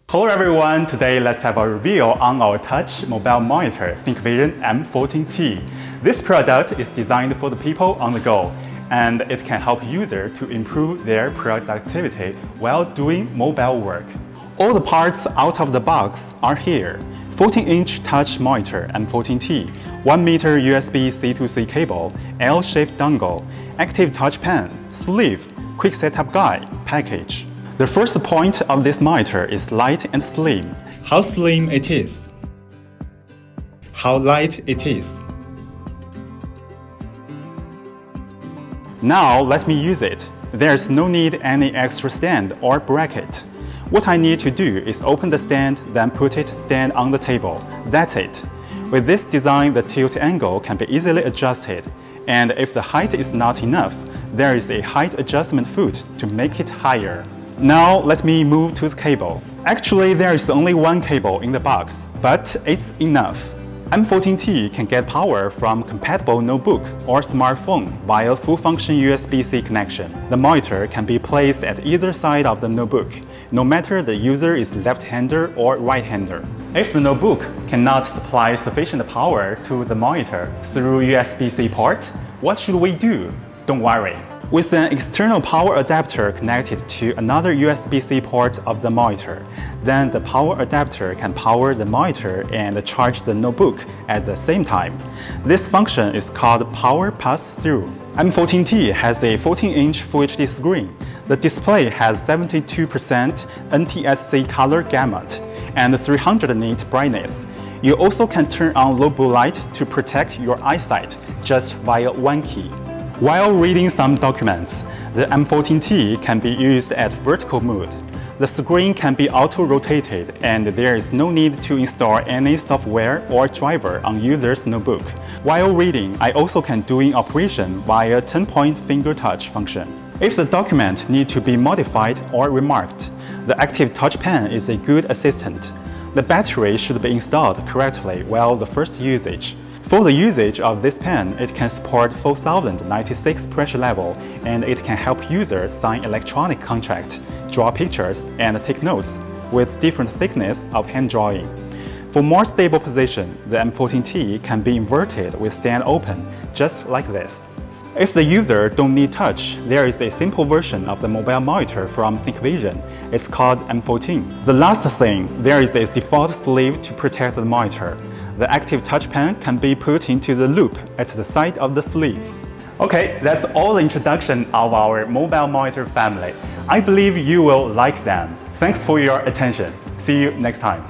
Hello everyone, today let's have a review on our touch mobile monitor ThinkVision M14T. This product is designed for the people on the go, and it can help users to improve their productivity while doing mobile work. All the parts out of the box are here. 14-inch touch monitor M14T, 1 meter USB C2C cable, L-shaped dongle, active touch pen, sleeve, quick setup guide, package. The first point of this monitor is light and slim. How slim it is. How light it is. Now let me use it. There's no need any extra stand or bracket. What I need to do is open the stand, then put it stand on the table. That's it. With this design, the tilt angle can be easily adjusted, and if the height is not enough, there is a height adjustment foot to make it higher. Now let me move to the cable. Actually, there is only one cable in the box, but it's enough. M14T can get power from compatible notebook or smartphone via full-function USB-C connection. The monitor can be placed at either side of the notebook, no matter the user is left-hander or right-hander. If the notebook cannot supply sufficient power to the monitor through USB-C port, what should we do? Don't worry. With an external power adapter connected to another USB-C port of the monitor, then the power adapter can power the monitor and charge the notebook at the same time. This function is called Power Pass-Through. M14T has a 14-inch Full HD screen. The display has 72% NTSC color gamut and 300 nit brightness. You also can turn on low blue light to protect your eyesight just via one key. While reading some documents, the M14T can be used at vertical mode. The screen can be auto-rotated, and there is no need to install any software or driver on user's notebook. While reading, I also can do operation via 10-point finger touch function. If the document need to be modified or remarked, the active touch pen is a good assistant. The battery should be installed correctly while the first usage. For the usage of this pen, it can support 4096 pressure level, and it can help users sign electronic contract, draw pictures, and take notes with different thickness of hand drawing. For more stable position, the M14T can be inverted with stand open, just like this. If the user don't need touch, there is a simple version of the mobile monitor from ThinkVision. It's called M14. The last thing, there is a default sleeve to protect the monitor. The active touch pen can be put into the loop at the side of the sleeve. Okay, that's all the introduction of our mobile monitor family. I believe you will like them. Thanks for your attention. See you next time.